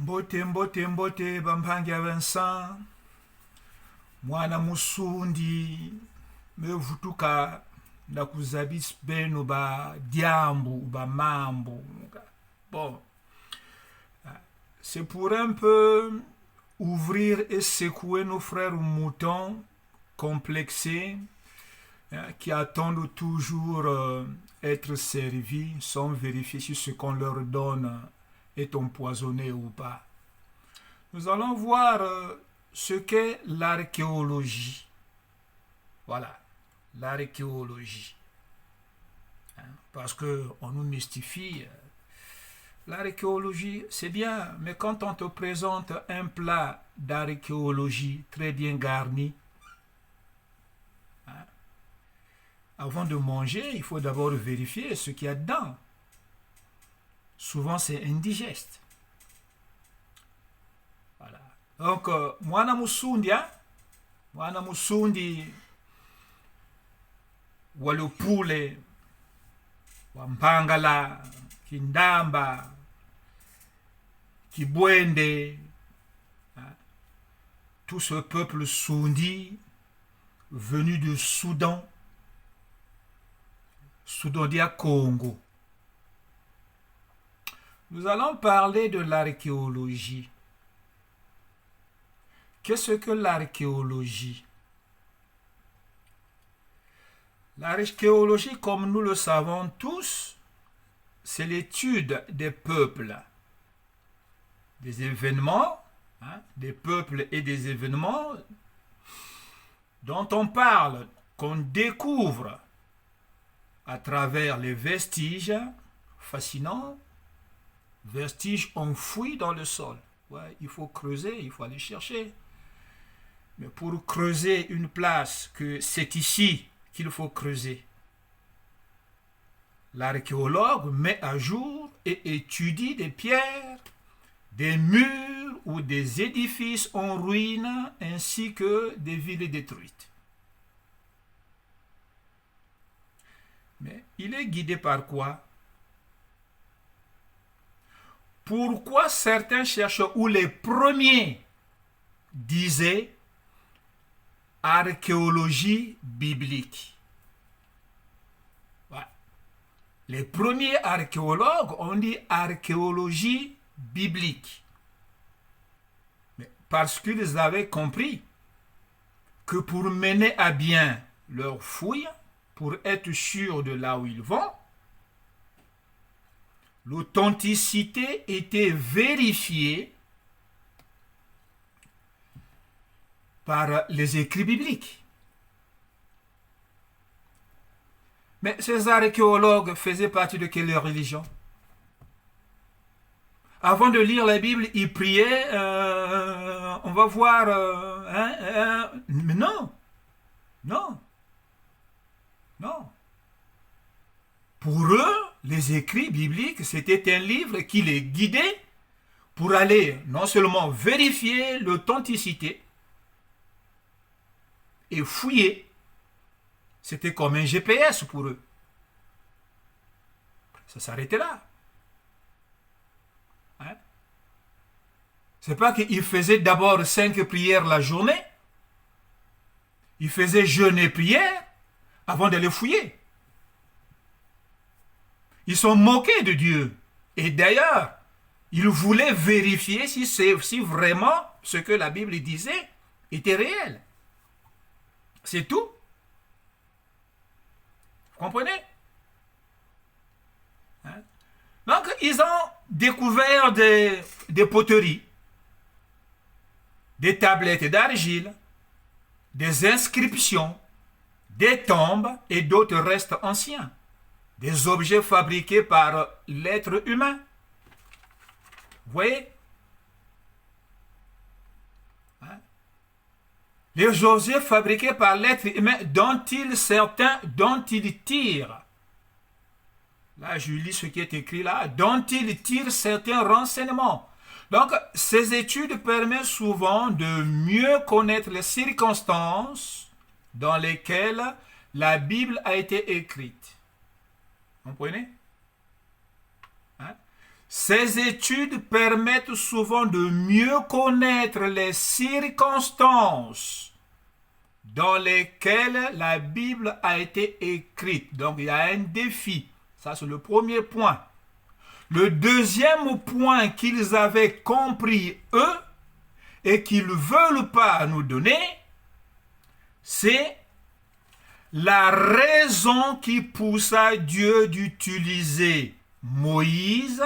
Mbote Bampangia Vincent mwana musundi mevutuka na kuzabis beno ba diambu ba mambo. Bon, c'est pour un peu ouvrir et secouer nos frères moutons complexés qui attendent toujours être servis sans vérifier si ce qu'on leur donne est empoisonné ou pas. Nous allons voir ce qu'est l'archéologie. Voilà, l'archéologie. Parce qu'on nous mystifie. L'archéologie, c'est bien, mais quand on te présente un plat d'archéologie très bien garni, avant de manger, il faut d'abord vérifier ce qu'il y a dedans. Souvent, c'est indigeste. Voilà. Donc, mwana musundi, walupule, wampangala, kindamba, kibwende, tout ce peuple sundi venu du Soudan, Soudan Congo. Nous allons parler de l'archéologie. Qu'est-ce que l'archéologie? L'archéologie, comme nous le savons tous, c'est l'étude des peuples, des événements, des peuples et des événements dont on parle, qu'on découvre à travers les vestiges fascinants, vestiges enfouis dans le sol. Ouais, il faut creuser, il faut aller chercher. Mais pour creuser une place, que c'est ici qu'il faut creuser, l'archéologue met à jour et étudie des pierres, des murs ou des édifices en ruine, ainsi que des villes détruites. Mais il est guidé par quoi? Pourquoi certains chercheurs, ou les premiers, disaient archéologie biblique? Ouais. Les premiers archéologues ont dit archéologie biblique. Mais parce qu'ils avaient compris que pour mener à bien leurs fouilles, pour être sûrs de là où ils vont, l'authenticité était vérifiée par les écrits bibliques. Mais ces archéologues faisaient partie de quelle religion? Avant de lire la Bible, ils priaient, on va voir, mais non, non, non. Pour eux, les écrits bibliques, c'était un livre qui les guidait pour aller non seulement vérifier l'authenticité et fouiller. C'était comme un GPS pour eux. Ça s'arrêtait là. C'est pas qu'ils faisaient d'abord 5 prières la journée. Ils faisaient jeûne et prière avant d'aller fouiller. Ils sont moqués de Dieu. Et d'ailleurs, ils voulaient vérifier si vraiment ce que la Bible disait était réel. C'est tout. Vous comprenez? Donc, ils ont découvert des poteries, des tablettes d'argile, des inscriptions, des tombes et d'autres restes anciens. Des objets fabriqués par l'être humain. Vous voyez? Les objets fabriqués par l'être humain dont il tire. Là, je lis ce qui est écrit là. Dont il tire certains renseignements. Donc, ces études permettent souvent de mieux connaître les circonstances dans lesquelles la Bible a été écrite. Vous comprenez? Ces études permettent souvent de mieux connaître les circonstances dans lesquelles la Bible a été écrite. Donc il y a un défi. Ça, c'est le premier point. Le deuxième point qu'ils avaient compris, eux, et qu'ils ne veulent pas nous donner, c'est la raison qui poussa Dieu d'utiliser Moïse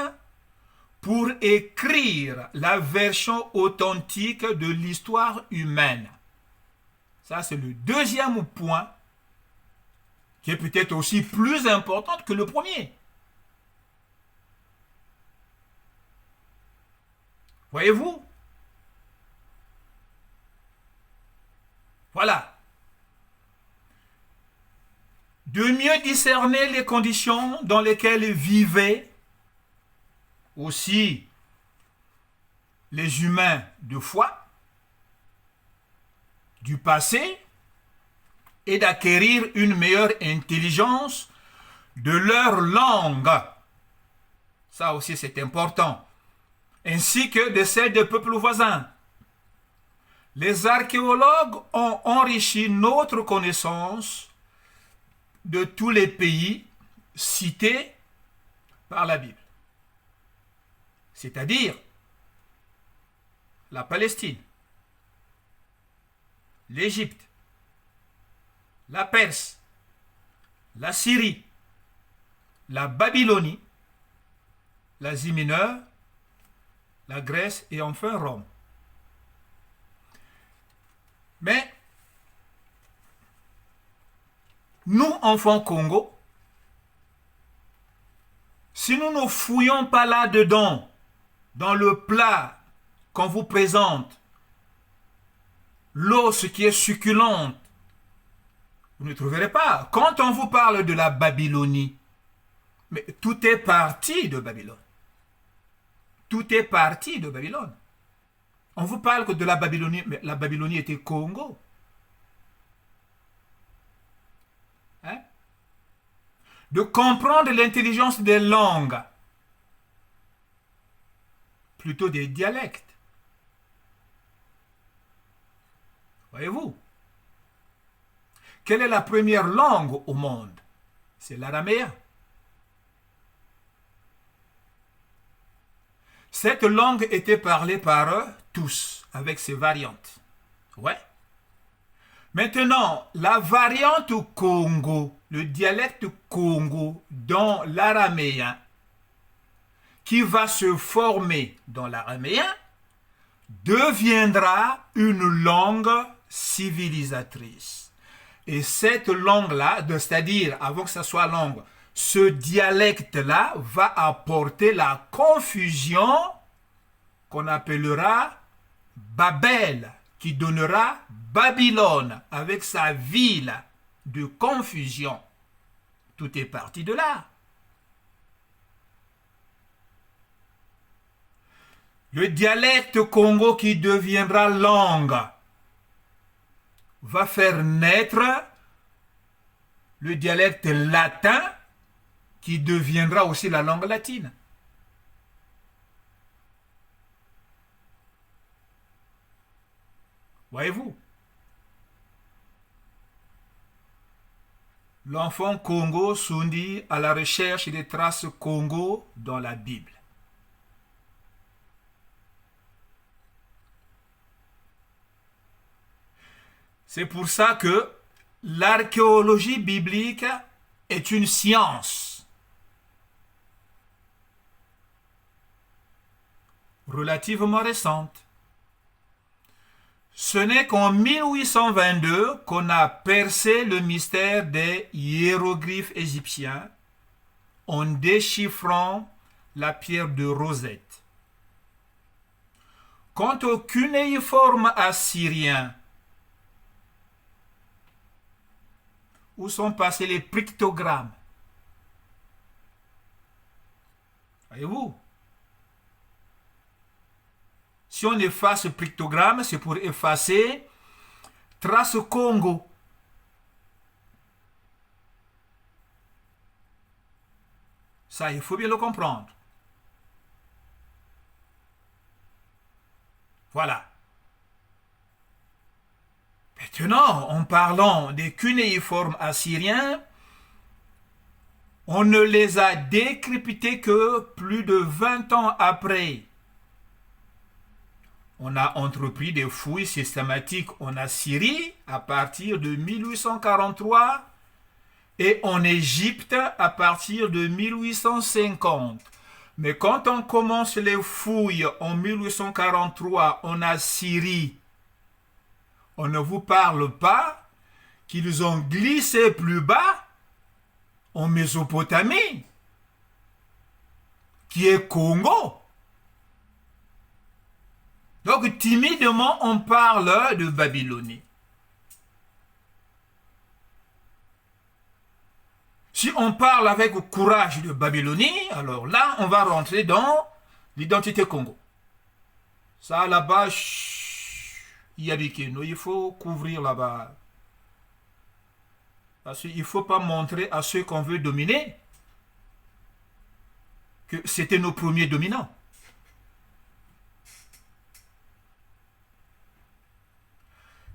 pour écrire la version authentique de l'histoire humaine. Ça, c'est le deuxième point qui est peut-être aussi plus important que le premier. Voyez-vous? Voilà. De mieux discerner les conditions dans lesquelles vivaient aussi les humains de foi du passé et d'acquérir une meilleure intelligence de leur langue. Ça aussi c'est important. Ainsi que de celle des peuples voisins. Les archéologues ont enrichi notre connaissance de tous les pays cités par la Bible. C'est-à-dire la Palestine, l'Égypte, la Perse, la Syrie, la Babylonie, l'Asie mineure, la Grèce et enfin Rome. Mais nous, enfants Congo, si nous ne fouillons pas là-dedans, dans le plat qu'on vous présente, l'os qui est succulente, vous ne trouverez pas. Quand on vous parle de la Babylonie, mais tout est parti de Babylone. Tout est parti de Babylone. On vous parle que de la Babylonie, mais la Babylonie était Congo. Hein? De comprendre l'intelligence des langues, plutôt des dialectes. Voyez-vous? Quelle est la première langue au monde? C'est l'araméen. Cette langue était parlée par eux tous, avec ses variantes. Ouais. Maintenant, la variante Congo, le dialecte Congo dans l'araméen, qui va se former dans l'araméen, deviendra une langue civilisatrice. Et cette langue-là, c'est-à-dire, avant que ça soit langue, ce dialecte-là va apporter la confusion qu'on appellera Babel, qui donnera Babylone, avec sa ville de confusion. Tout est parti de là. Le dialecte Congo qui deviendra langue va faire naître le dialecte latin qui deviendra aussi la langue latine. Voyez-vous? L'enfant Congo s'undit à la recherche des traces Congo dans la Bible. C'est pour ça que l'archéologie biblique est une science relativement récente. Ce n'est qu'en 1822 qu'on a percé le mystère des hiéroglyphes égyptiens en déchiffrant la pierre de Rosette. Quant au cunéiforme assyrien, où sont passés les pictogrammes? Voyez-vous? Si on efface pictogramme, c'est pour effacer trace Congo. Ça, il faut bien le comprendre. Voilà. Maintenant, en parlant des cunéiformes assyriens, on ne les a décryptés que plus de 20 ans après. On a entrepris des fouilles systématiques en Assyrie à partir de 1843 et en Égypte à partir de 1850. Mais quand on commence les fouilles en 1843 en Assyrie, on ne vous parle pas qu'ils ont glissé plus bas en Mésopotamie, qui est Congo. Donc timidement, on parle de Babylonie. Si on parle avec courage de Babylonie, alors là, on va rentrer dans l'identité Congo. Ça, là-bas, il faut couvrir là-bas. Parce qu'il ne faut pas montrer à ceux qu'on veut dominer que c'était nos premiers dominants.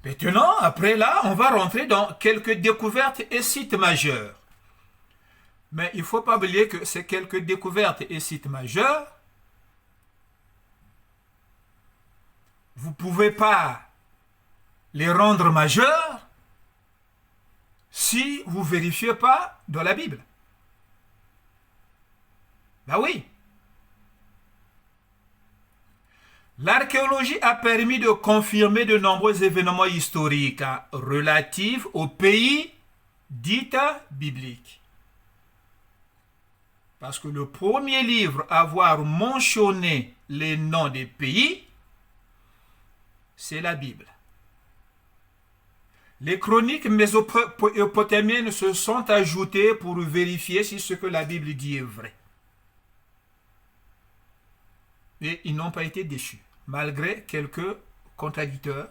Maintenant, après là, on va rentrer dans quelques découvertes et sites majeurs. Mais il ne faut pas oublier que ces quelques découvertes et sites majeurs, vous ne pouvez pas les rendre majeurs si vous ne vérifiez pas dans la Bible. Ben oui. L'archéologie a permis de confirmer de nombreux événements historiques relatifs aux pays dits bibliques. Parce que le premier livre à avoir mentionné les noms des pays, c'est la Bible. Les chroniques mésopotamiennes se sont ajoutées pour vérifier si ce que la Bible dit est vrai. Et ils n'ont pas été déçus, malgré quelques contradicteurs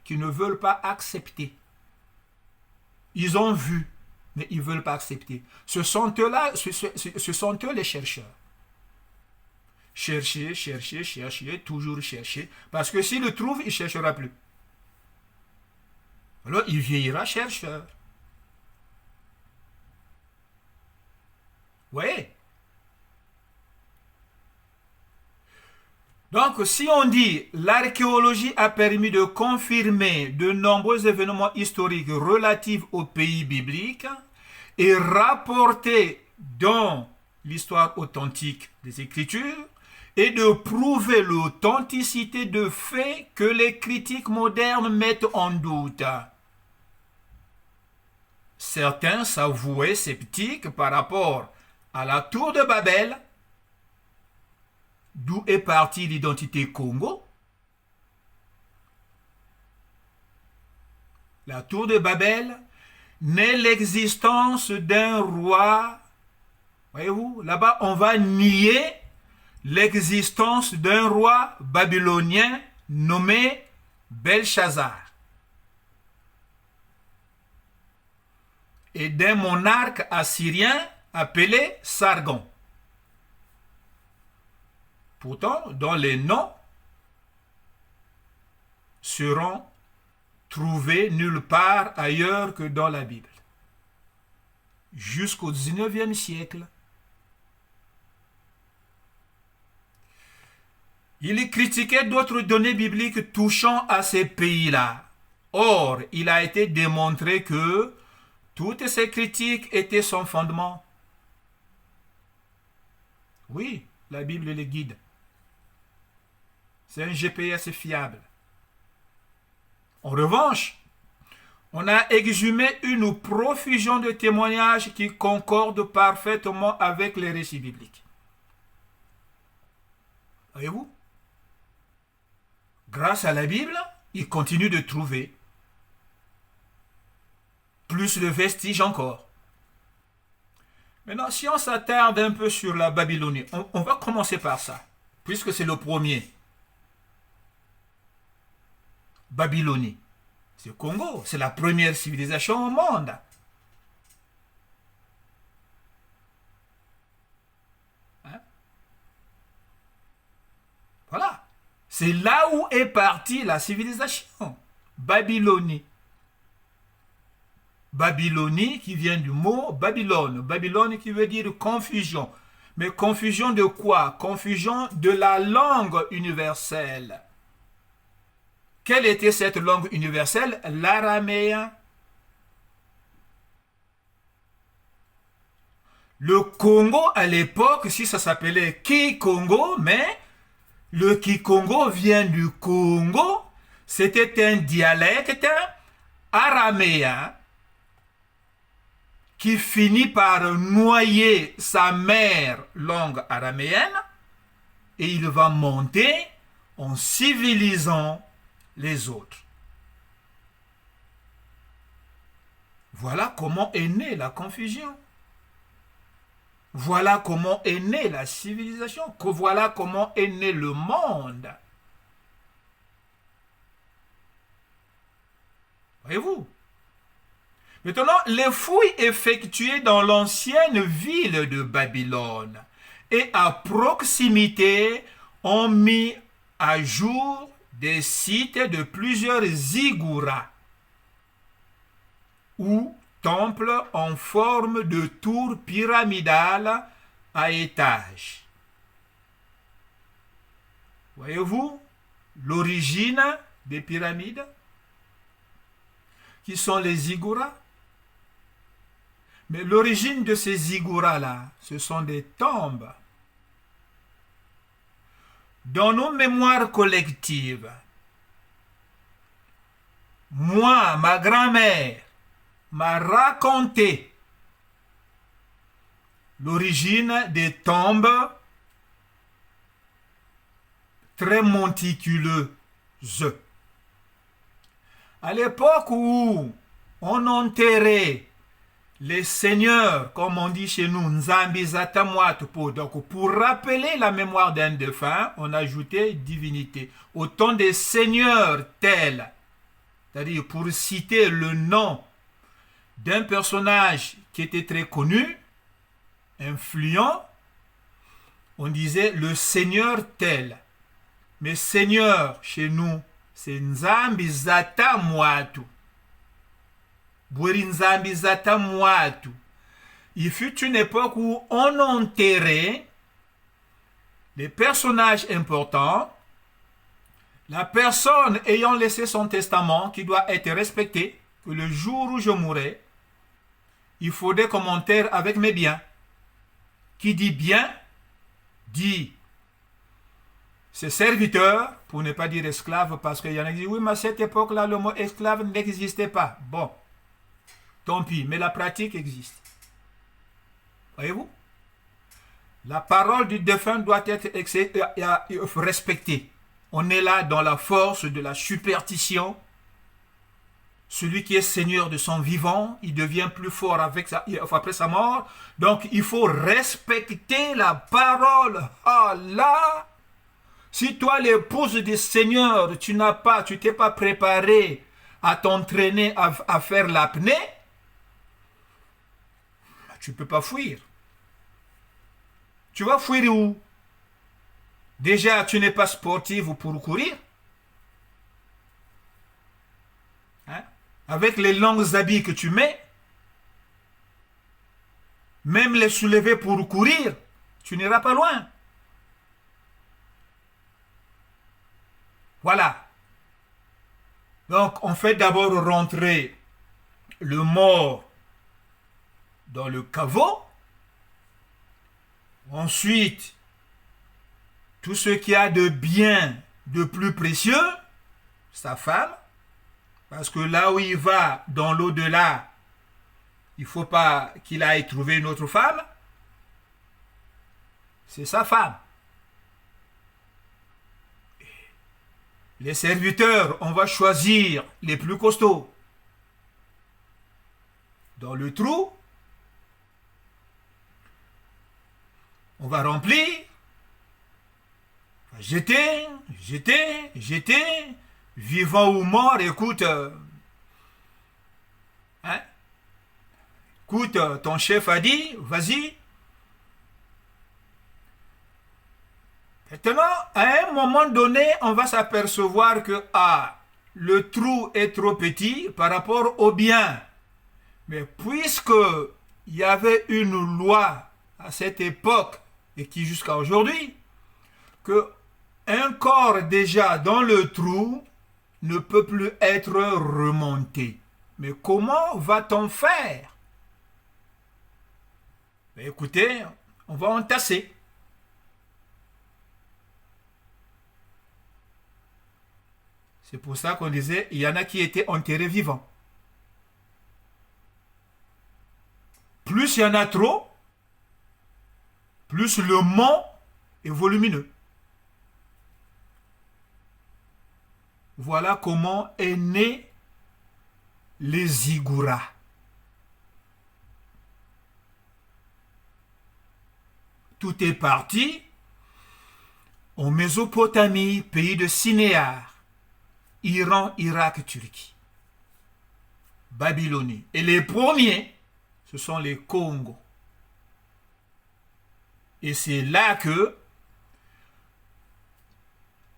qui ne veulent pas accepter. Ils ont vu, mais ils ne veulent pas accepter. Ce sont eux les chercheurs. Chercher, chercher, chercher, toujours chercher. Parce que s'il le trouve, il ne cherchera plus. Alors il vieillira chercheur. Vous voyez? Donc, si on dit l'archéologie a permis de confirmer de nombreux événements historiques relatifs aux pays bibliques et rapportés dans l'histoire authentique des Écritures et de prouver l'authenticité de faits que les critiques modernes mettent en doute. Certains s'avouaient sceptiques par rapport à la tour de Babel, d'où est partie l'identité Congo. La tour de Babel n'est l'existence d'un roi. Voyez-vous, là-bas, on va nier l'existence d'un roi babylonien nommé Belshazzar et d'un monarque assyrien appelé Sargon. Pourtant, dont les noms seront trouvés nulle part ailleurs que dans la Bible. Jusqu'au XIXe siècle. Il critiquait d'autres données bibliques touchant à ces pays-là. Or, il a été démontré que toutes ces critiques étaient sans fondement. Oui, la Bible les guide. C'est un GPS fiable. En revanche, on a exhumé une profusion de témoignages qui concordent parfaitement avec les récits bibliques. Voyez-vous? Grâce à la Bible, ils continuent de trouver plus de vestiges encore. Maintenant, si on s'attarde un peu sur la Babylonie, on va commencer par ça, puisque c'est le premier. Babylonie, c'est Congo, c'est la première civilisation au monde. Hein? Voilà. C'est là où est partie la civilisation. Babylonie. Babylonie qui vient du mot Babylone. Babylone qui veut dire confusion. Mais confusion de quoi? Confusion de la langue universelle. Quelle était cette langue universelle? L'araméen. Le Congo à l'époque, si ça s'appelait Kikongo, mais le Kikongo vient du Congo, c'était un dialecte araméen qui finit par noyer sa mère langue araméenne et il va monter en civilisant les autres. Voilà comment est née la confusion. Voilà comment est née la civilisation. Voilà comment est né le monde. Voyez-vous? Maintenant, les fouilles effectuées dans l'ancienne ville de Babylone et à proximité ont mis à jour des sites de plusieurs ziggourats ou temples en forme de tour pyramidale à étages. Voyez-vous l'origine des pyramides? Qui sont les ziggourats? Mais l'origine de ces ziggourats-là, ce sont des tombes. Dans nos mémoires collectives, moi, ma grand-mère, m'a raconté l'origine des tombes très monticuleuses. À l'époque où on enterrait les seigneurs, comme on dit chez nous, Nzambi Zatamwatupo, donc pour rappeler la mémoire d'un défunt, on ajoutait divinité. Autant des seigneurs tels, c'est-à-dire pour citer le nom d'un personnage qui était très connu, influent, on disait le seigneur tel. Mais seigneur chez nous, c'est Nzambi Zatamwatu. Nzambi Zatamwatu. Il fut une époque où on enterrait les personnages importants, la personne ayant laissé son testament qui doit être respecté, que le jour où je mourrai, il faut des commentaires avec mes biens. Qui dit bien, dit ses serviteurs, pour ne pas dire esclaves, parce qu'il y en a qui disent, oui, mais à cette époque-là, le mot esclave n'existait pas. Bon, tant pis, mais la pratique existe. Voyez-vous? La parole du défunt doit être respectée. On est là dans la force de la superstition. Celui qui est seigneur de son vivant, il devient plus fort après sa mort. Donc, il faut respecter la parole. Ah là, si toi, l'épouse des seigneurs, tu t'es pas préparé à t'entraîner à faire l'apnée, tu ne peux pas fuir. Tu vas fuir où? Déjà, tu n'es pas sportive pour courir. Hein? Avec les longs habits que tu mets, même les soulever pour courir, tu n'iras pas loin. Voilà. Donc, on fait d'abord rentrer le mort dans le caveau. Ensuite, tout ce qu'il y a de bien, de plus précieux, sa femme. Parce que là où il va, dans l'au-delà, il ne faut pas qu'il aille trouver une autre femme. C'est sa femme. Les serviteurs, on va choisir les plus costauds. Dans le trou, on va remplir, on va jeter, vivant ou mort, écoute, écoute, ton chef a dit, vas-y. Maintenant, à un moment donné, on va s'apercevoir que le trou est trop petit par rapport au bien. Mais puisque il y avait une loi à cette époque et qui jusqu'à aujourd'hui, que un corps déjà dans le trou ne peut plus être remonté. Mais comment va-t-on faire? Écoutez, on va entasser. C'est pour ça qu'on disait, il y en a qui étaient enterrés vivants. Plus il y en a trop, plus le mont est volumineux. Voilà comment est né les ziggourats. Tout est parti en Mésopotamie, pays de Sinéar, Iran, Irak, Turquie, Babylonie. Et les premiers, ce sont les Congos. Et c'est là que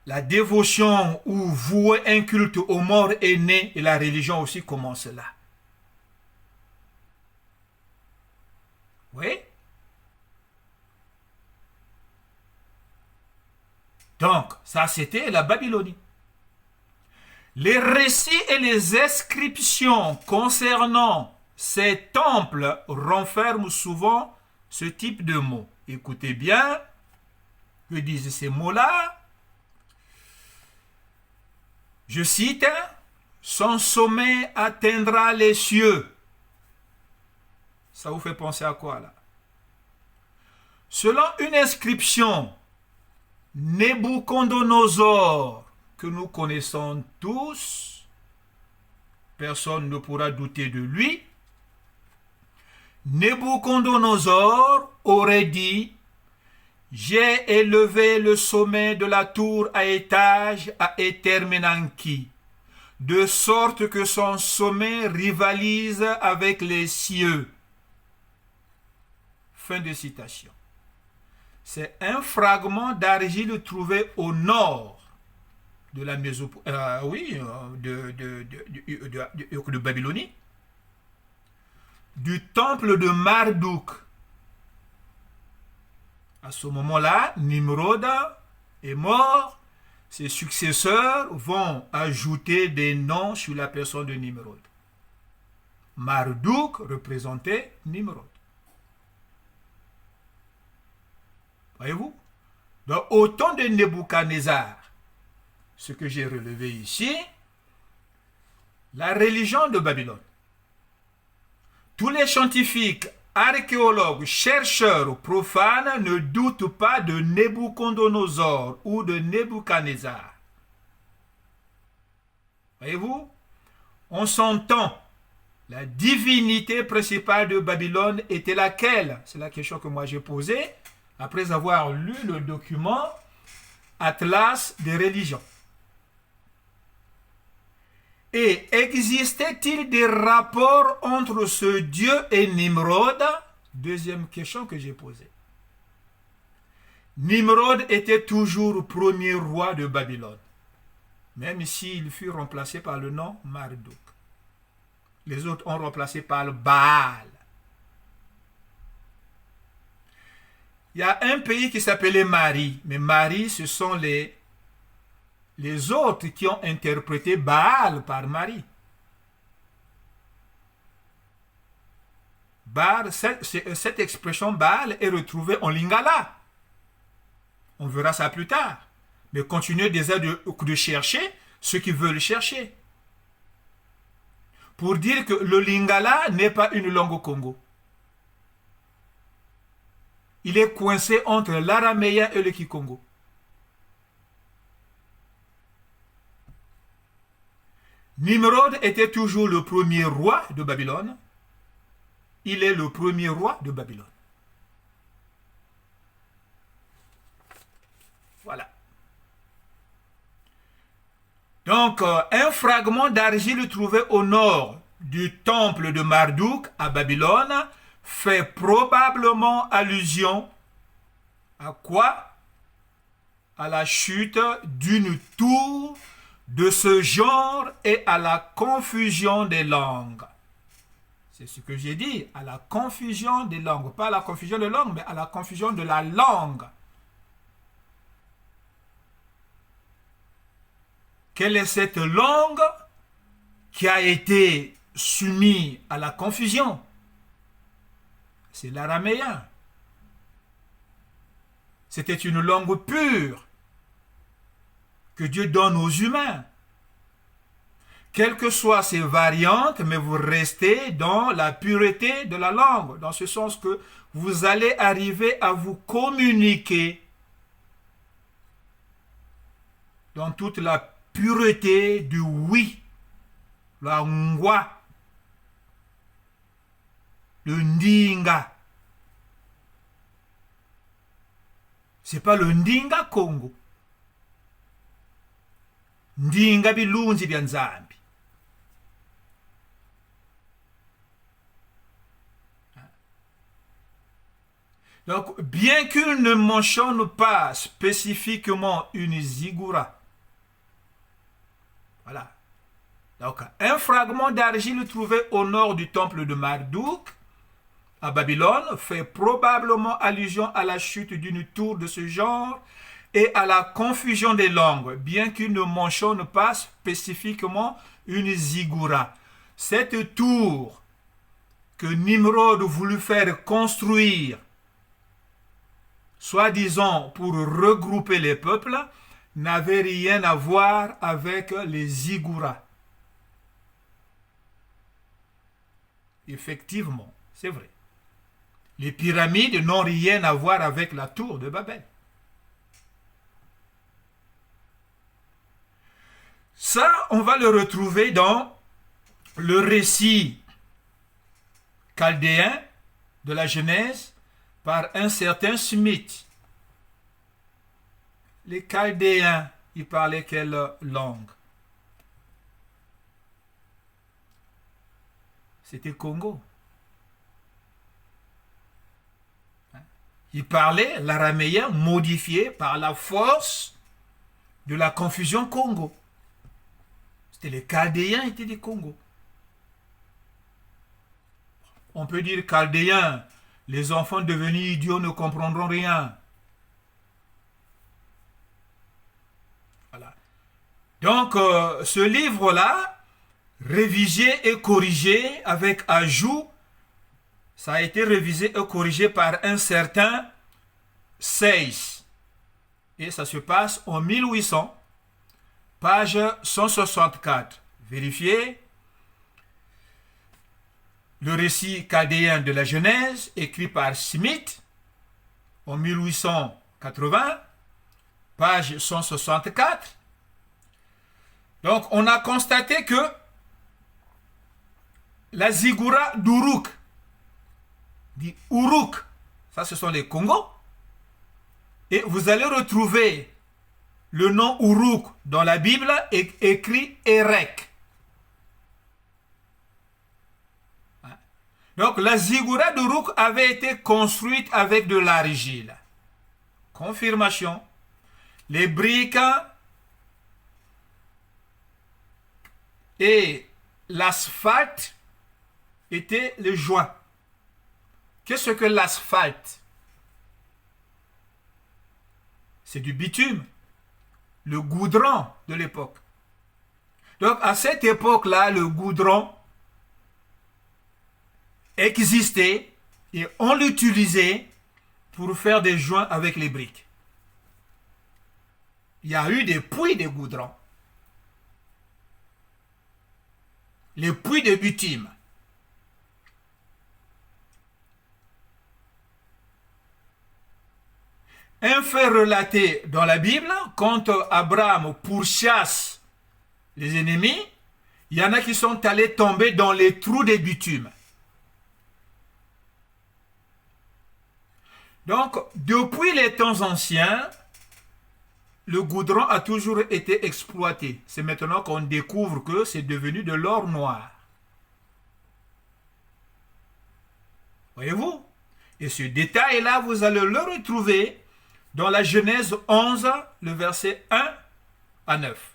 la dévotion ou vouer un culte aux morts est née et la religion aussi commence là. Oui? Donc, ça c'était la Babylonie. Les récits et les inscriptions concernant ces temples renferment souvent ce type de mots. Écoutez bien, que disent ces mots-là? Je cite, son sommet atteindra les cieux. Ça vous fait penser à quoi là? Selon une inscription, Nebuchadnezzar, que nous connaissons tous, personne ne pourra douter de lui, Nebuchadnezzar aurait dit, j'ai élevé le sommet de la tour à étage à Etermenanki, de sorte que son sommet rivalise avec les cieux. Fin de citation. C'est un fragment d'argile trouvé au nord de la de Babylonie, du temple de Marduk. À ce moment-là, Nimrod est mort. Ses successeurs vont ajouter des noms sur la personne de Nimrod. Marduk représentait Nimrod. Voyez-vous? Donc, au temps de Nebuchadnezzar, ce que j'ai relevé ici, la religion de Babylone. Tous les scientifiques, archéologues, chercheurs profanes ne doutent pas de Nebuchadnezzar ou de Nebuchadnezzar. Voyez-vous? On s'entend. La divinité principale de Babylone était laquelle? C'est la question que moi j'ai posée après avoir lu le document Atlas des religions. Et existait-il des rapports entre ce Dieu et Nimrod? Deuxième question que j'ai posée. Nimrod était toujours premier roi de Babylone, même s'il fut remplacé par le nom Marduk. Les autres ont remplacé par le Baal. Il y a un pays qui s'appelait Mari, mais Mari, ce sont les autres qui ont interprété Baal par Marie. Baal, cette expression Baal est retrouvée en Lingala. On verra ça plus tard. Mais continuez déjà de chercher ceux qui veulent chercher. Pour dire que le Lingala n'est pas une langue au Congo. Il est coincé entre l'araméen et le kikongo. Nimrod était toujours le premier roi de Babylone. Il est le premier roi de Babylone. Voilà. Donc, un fragment d'argile trouvé au nord du temple de Marduk à Babylone fait probablement allusion à quoi? à la chute d'une tour de ce genre et à la confusion des langues. C'est ce que j'ai dit, à la confusion des langues. Pas à la confusion des langues, mais à la confusion de la langue. Quelle est cette langue qui a été soumise à la confusion? C'est l'araméen. C'était une langue pure que Dieu donne aux humains. Quelles que soient ces variantes, mais vous restez dans la pureté de la langue, dans ce sens que vous allez arriver à vous communiquer dans toute la pureté du oui, la ngwa, le ndinga. C'est pas le ndinga Congo. Ndinga bilunzi bya Nzambi. Donc, bien qu'il ne mentionne pas spécifiquement une ziggoura, voilà. Donc, un fragment d'argile trouvé au nord du temple de Marduk, à Babylone, fait probablement allusion à la chute d'une tour de ce genre et à la confusion des langues, bien qu'il ne mentionne pas spécifiquement une ziggoura. Cette tour que Nimrod voulut faire construire, soi-disant pour regrouper les peuples, n'avait rien à voir avec les ziggouras. Effectivement, c'est vrai. Les pyramides n'ont rien à voir avec la tour de Babel. Ça, on va le retrouver dans le récit chaldéen de la Genèse par un certain Smith. Les Chaldéens, ils parlaient quelle langue? C'était Congo. Ils parlaient l'araméen modifié par la force de la confusion Congo. C'était les Chaldéens étaient des Congo. On peut dire Chaldéens, les enfants devenus idiots ne comprendront rien. Voilà. Donc, ce livre-là, révisé et corrigé avec ajout, ça a été révisé et corrigé par un certain Seyss. Et ça se passe en 1800, page 164. Vérifiez. Le récit chaldéen de la Genèse, écrit par Smith, en 1880, page 164. Donc, on a constaté que la ziggoura d'Uruk, dit Uruk, ça ce sont les Congos, et vous allez retrouver le nom Uruk dans la Bible écrit Erek. Donc la ziggoura d'Uruk avait été construite avec de l'argile. Confirmation. Les briques et l'asphalte étaient les joints. Qu'est-ce que l'asphalte? C'est du bitume, le goudron de l'époque. Donc à cette époque-là, le goudron existait et on l'utilisait pour faire des joints avec les briques. Il y a eu des puits de goudron, les puits de bitume. Un fait relaté dans la Bible, quand Abraham pourchasse les ennemis, il y en a qui sont allés tomber dans les trous des bitumes. Donc, depuis les temps anciens, le goudron a toujours été exploité. C'est maintenant qu'on découvre que c'est devenu de l'or noir. Voyez-vous? Et ce détail-là, vous allez le retrouver dans la Genèse 11, le verset 1 à 9.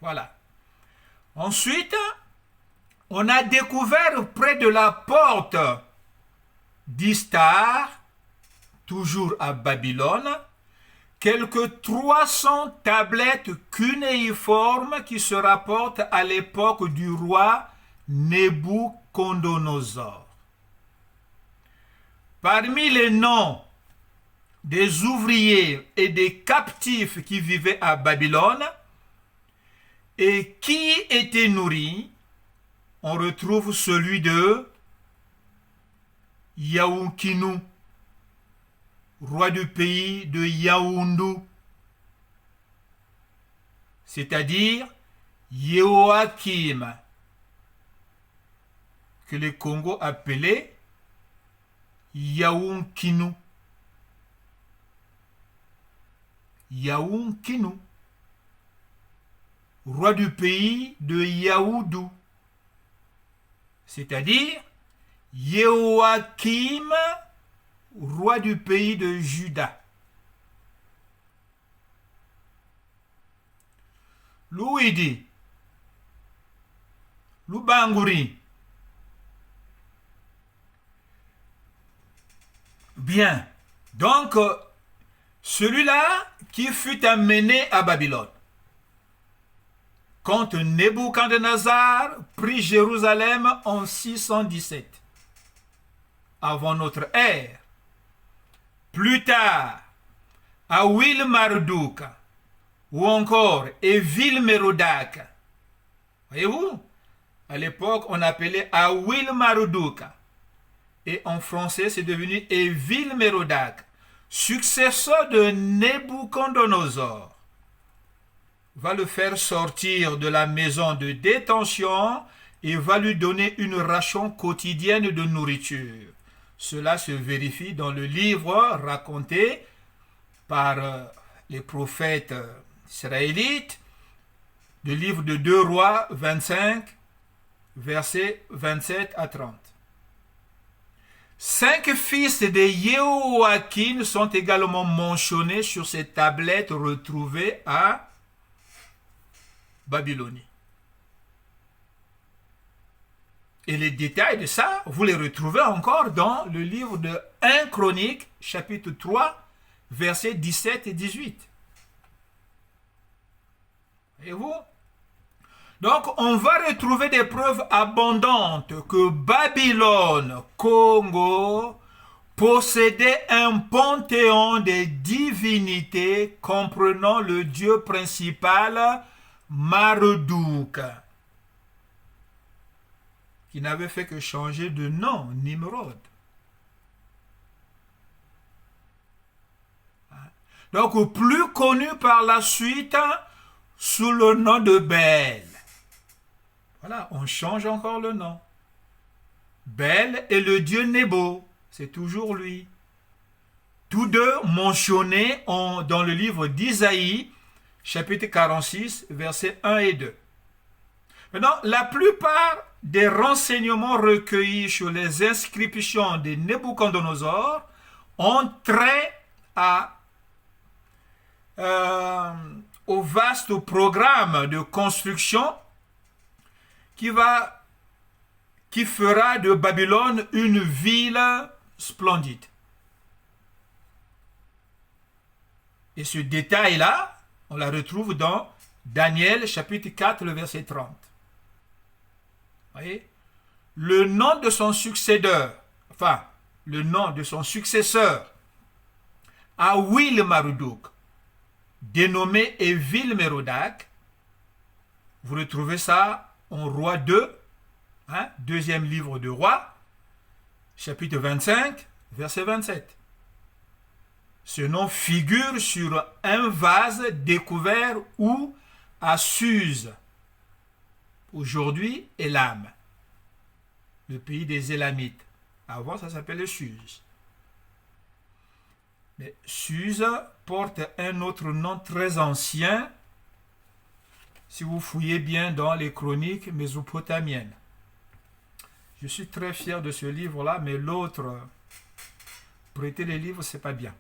Voilà. Ensuite, on a découvert près de la porte d'Istar, toujours à Babylone, quelques 300 tablettes cunéiformes qui se rapportent à l'époque du roi Nebuchadnezzar. Parmi les noms des ouvriers et des captifs qui vivaient à Babylone et qui étaient nourris, on retrouve celui de Yaounkinu, roi du pays de Yaoundou, c'est-à-dire Yehoakim, que les Congos appelaient Yaounkinu. Yaounkinu, roi du pays de Yaoundou, c'est-à-dire Yehoakim, roi du pays de Juda. Louidi, Loubanguri. Bien, donc celui-là qui fut amené à Babylone, quand Nebuchadnezzar prit Jérusalem en 617, avant notre ère. Plus tard, Awil-Marduk, ou encore Évil-Mérodach. Voyez-vous, à l'époque, on appelait Awil-Marduk. Et en français, c'est devenu Évil-Mérodach, successeur de Nebuchadnezzar, va le faire sortir de la maison de détention et va lui donner une ration quotidienne de nourriture. Cela se vérifie dans le livre raconté par les prophètes israélites, le livre de 2 Rois 25, versets 27 à 30. 5 fils de Yehoakim sont également mentionnés sur ces tablettes retrouvées à Babylonie. Et les détails de ça, vous les retrouvez encore dans le livre de 1 Chronique, chapitre 3, versets 17 et 18. Voyez-vous? Donc, on va retrouver des preuves abondantes que Babylone, Congo, possédait un panthéon de divinités comprenant le dieu principal Marduk, qui n'avait fait que changer de nom, Nimrod. Donc, plus connu par la suite sous le nom de Bel. Voilà, on change encore le nom. Bel est le dieu Nebo, c'est toujours lui. Tous deux mentionnés dans le livre d'Isaïe, chapitre 46, versets 1 et 2. Maintenant, la plupart des renseignements recueillis sur les inscriptions de Nebuchadnezzar ont trait au vaste programme de construction qui fera de Babylone une ville splendide. Et ce détail-là, on la retrouve dans Daniel chapitre 4, le verset 30. Voyez? Le nom de son successeur, Awil-Marduk, dénommé Évil-Mérodach, vous retrouvez ça en Roi 2, deuxième livre de Roi, chapitre 25, verset 27. Ce nom figure sur un vase découvert où à Suse, aujourd'hui Élam, le pays des Élamites. Avant, ça s'appelait Suse. Mais Suse porte un autre nom très ancien, si vous fouillez bien dans les chroniques mésopotamiennes. Je suis très fier de ce livre-là, mais l'autre, prêter les livres, c'est pas bien.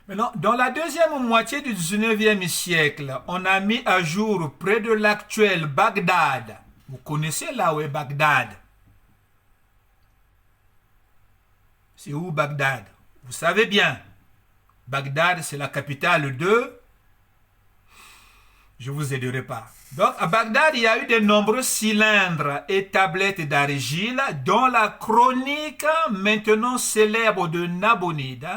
Maintenant, dans la deuxième moitié du 19e siècle, on a mis à jour près de l'actuel Bagdad. Vous connaissez là où est Bagdad? C'est où Bagdad? Vous savez bien. Bagdad, c'est la capitale de... Je ne vous aiderai pas. Donc, à Bagdad, il y a eu de nombreux cylindres et tablettes d'argile, dont la chronique maintenant célèbre de Nabonide.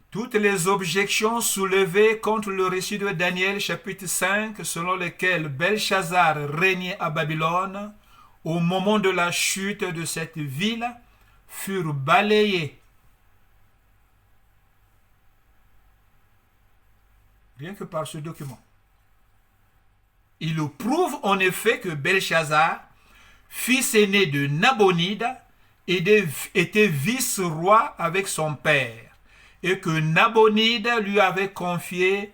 Toutes les objections soulevées contre le récit de Daniel chapitre 5, selon lesquelles Belshazzar régnait à Babylone, au moment de la chute de cette ville, furent balayées. Rien que par ce document. Il prouve en effet que Belshazzar, fils aîné de Nabonide, était vice-roi avec son père, et que Nabonide lui avait confié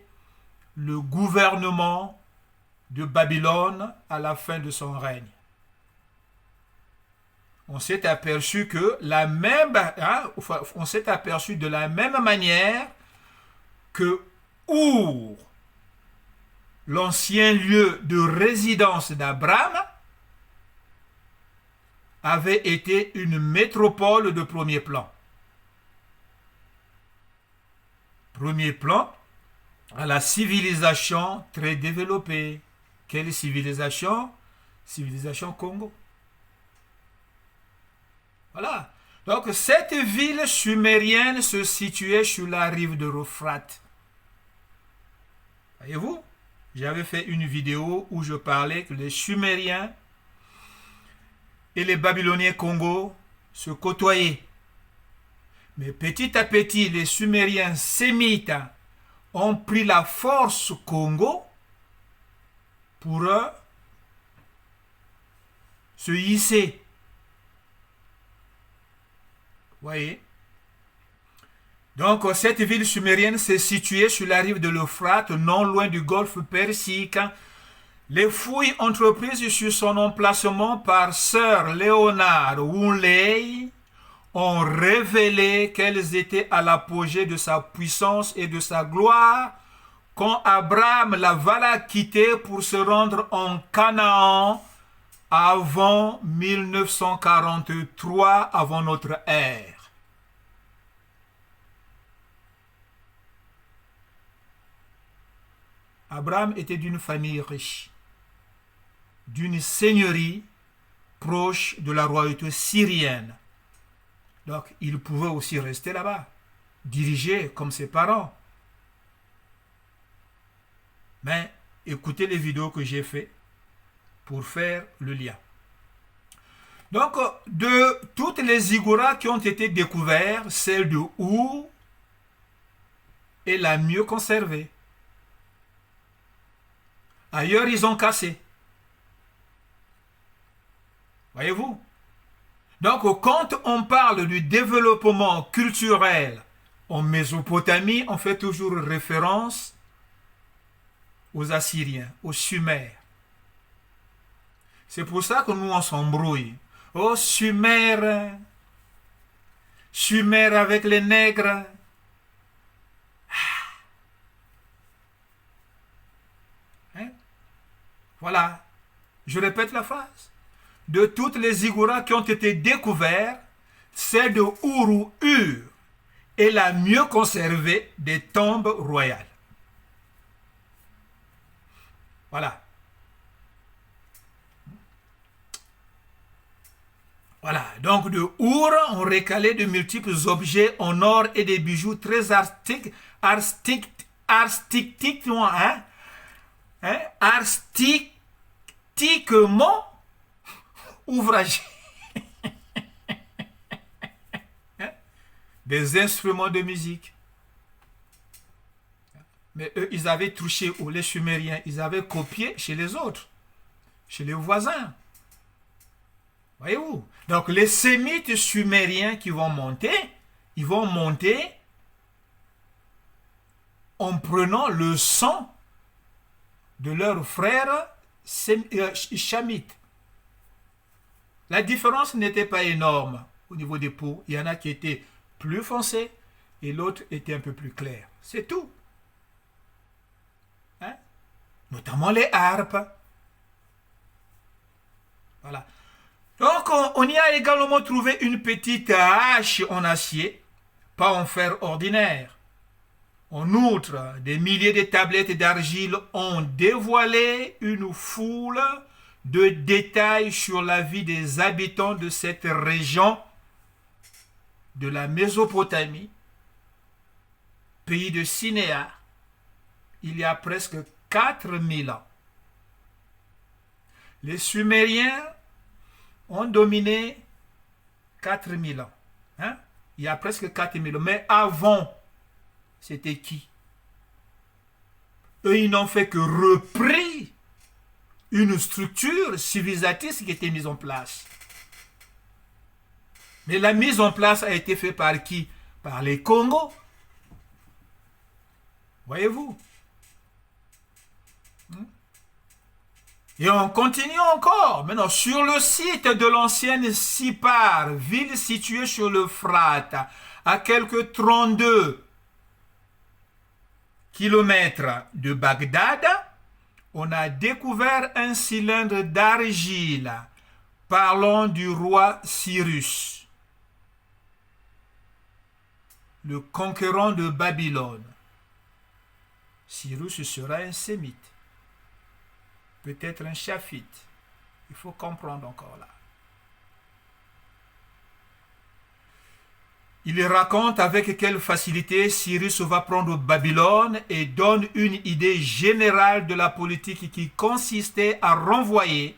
le gouvernement de Babylone à la fin de son règne. On s'est aperçu que on s'est aperçu de la même manière que Our, l'ancien lieu de résidence d'Abraham, avait été une métropole de premier plan. Premier plan à la civilisation très développée. Quelle civilisation? Civilisation Congo. Voilà. Donc cette ville sumérienne se situait sur la rive de l'Euphrate. Voyez-vous, j'avais fait une vidéo où je parlais que les Sumériens et les Babyloniens Congo se côtoyaient. Mais petit à petit, les Sumériens sémites ont pris la force Congo pour se hisser. Voyez. Donc, cette ville sumérienne s'est située sur la rive de l'Euphrate, non loin du golfe Persique. Les fouilles entreprises sur son emplacement par Sir Leonard Wooley ont révélé qu'elles étaient à l'apogée de sa puissance et de sa gloire quand Abraham la quitté pour se rendre en Canaan avant 1943, avant notre ère. Abraham était d'une famille riche, d'une seigneurie proche de la royauté syrienne. Donc, il pouvait aussi rester là-bas, dirigé comme ses parents. Mais écoutez les vidéos que j'ai faites pour faire le lien. Donc, de toutes les ziggourats qui ont été découvertes, celle de Our est la mieux conservée. Ailleurs, ils ont cassé. Voyez-vous? Donc, quand on parle du développement culturel en Mésopotamie, on fait toujours référence aux Assyriens, aux Sumères. C'est pour ça que nous, on s'embrouille. Oh, Sumère, Sumère avec les nègres. Hein? Voilà. Je répète la phrase. De toutes les ziggourats qui ont été découverts, celle de Ur est la mieux conservée des tombes royales. Voilà. Voilà. Donc de Our, on récalait de multiples objets en or et des bijoux très artistiquement ouvragés. Des instruments de musique. Mais eux, ils avaient touché, ou les Sumériens, ils avaient copié chez les autres, chez les voisins. Voyez-vous? Donc les Sémites sumériens qui vont monter, ils vont monter en prenant le sang de leurs frères chamites. La différence n'était pas énorme au niveau des peaux. Il y en a qui étaient plus foncés et l'autre était un peu plus clair. C'est tout. Hein? Notamment les harpes. Voilà. Donc, on y a également trouvé une petite hache en acier, pas en fer ordinaire. En outre, des milliers de tablettes d'argile ont dévoilé une foule de détails sur la vie des habitants de cette région de la Mésopotamie, pays de Sinéar, il y a presque 4000 ans. Les Sumériens ont dominé 4000 ans. Hein? Il y a presque 4000 ans. Mais avant, c'était qui? Eux, ils n'ont fait que repris une structure civilisatrice qui était mise en place. Mais la mise en place a été faite par qui? Par les Congos. Voyez-vous? Et on continue encore. Maintenant, sur le site de l'ancienne Sipar, ville située sur l'Euphrate, à quelques 32 kilomètres de Bagdad, on a découvert un cylindre d'argile parlant du roi Cyrus, le conquérant de Babylone. Cyrus sera un sémite, peut-être un chaphite. Il faut comprendre encore là. Il raconte avec quelle facilité Cyrus va prendre Babylone et donne une idée générale de la politique qui consistait à renvoyer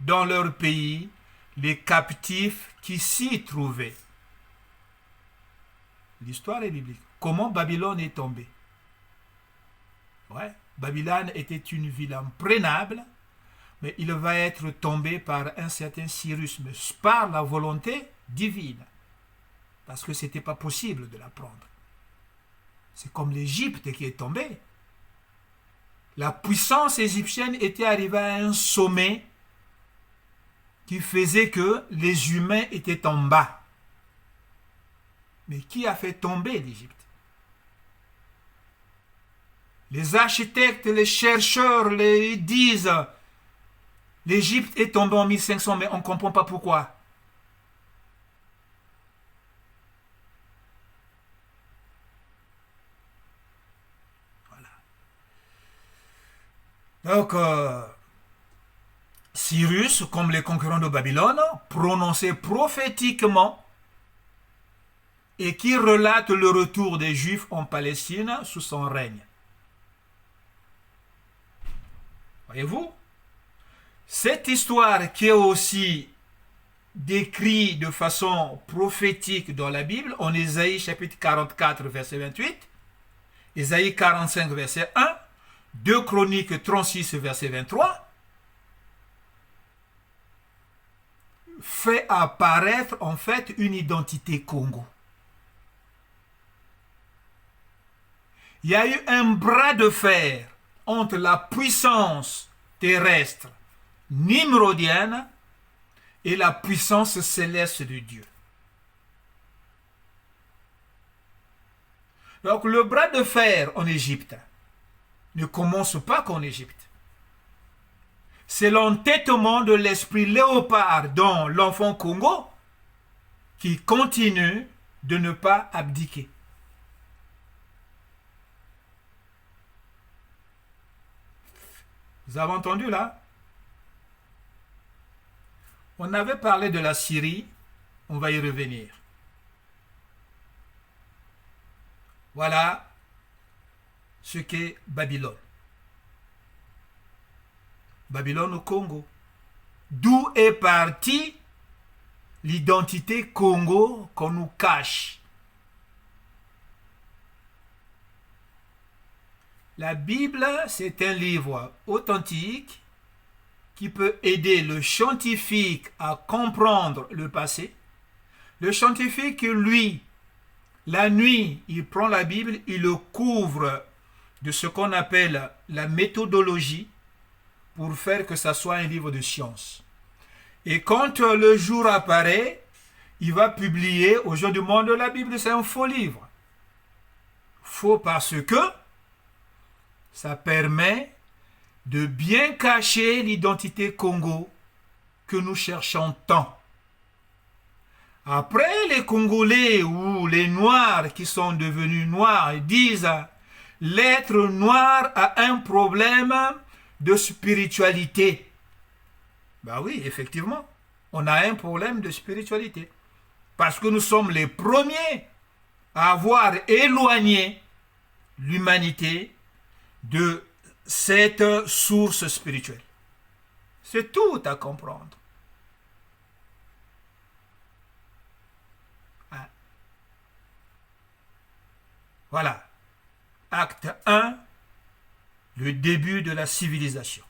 dans leur pays les captifs qui s'y trouvaient. L'histoire est biblique. Comment Babylone est tombée? Ouais, Babylone était une ville imprégnable, mais il va être tombé par un certain Cyrus, mais par la volonté divine. Parce que ce n'était pas possible de la prendre. C'est comme l'Égypte qui est tombée. La puissance égyptienne était arrivée à un sommet qui faisait que les humains étaient en bas. Mais qui a fait tomber l'Égypte? Les architectes, les chercheurs les disent l'Égypte est tombée en 1500, mais on ne comprend pas pourquoi. Donc, Cyrus, comme les concurrents de Babylone, prononçait prophétiquement et qui relate le retour des Juifs en Palestine sous son règne. Voyez-vous? Cette histoire qui est aussi décrite de façon prophétique dans la Bible, en Ésaïe chapitre 44, verset 28, Ésaïe 45, verset 1, 2 Chroniques 36, verset 23, fait apparaître en fait une identité Congo. Il y a eu un bras de fer entre la puissance terrestre nimrodienne et la puissance céleste de Dieu. Donc le bras de fer en Égypte ne commence pas qu'en Égypte. C'est l'entêtement de l'esprit léopard dans l'enfant Congo qui continue de ne pas abdiquer. Vous avez entendu là? On avait parlé de la Syrie, on va y revenir. Voilà ce qu'est Babylone. Babylone au Congo. D'où est partie l'identité Congo qu'on nous cache. La Bible, c'est un livre authentique qui peut aider le scientifique à comprendre le passé. Le scientifique, lui, la nuit, il prend la Bible, il le couvre de ce qu'on appelle la méthodologie pour faire que ça soit un livre de science. Et quand le jour apparaît, il va publier aux gens du monde la Bible, c'est un faux livre. Faux parce que ça permet de bien cacher l'identité Congo que nous cherchons tant. Après, les Congolais ou les Noirs qui sont devenus noirs disent l'être noir a un problème de spiritualité. Ben oui, effectivement, on a un problème de spiritualité. Parce que nous sommes les premiers à avoir éloigné l'humanité de cette source spirituelle. C'est tout à comprendre. Voilà. Acte 1, le début de la civilisation.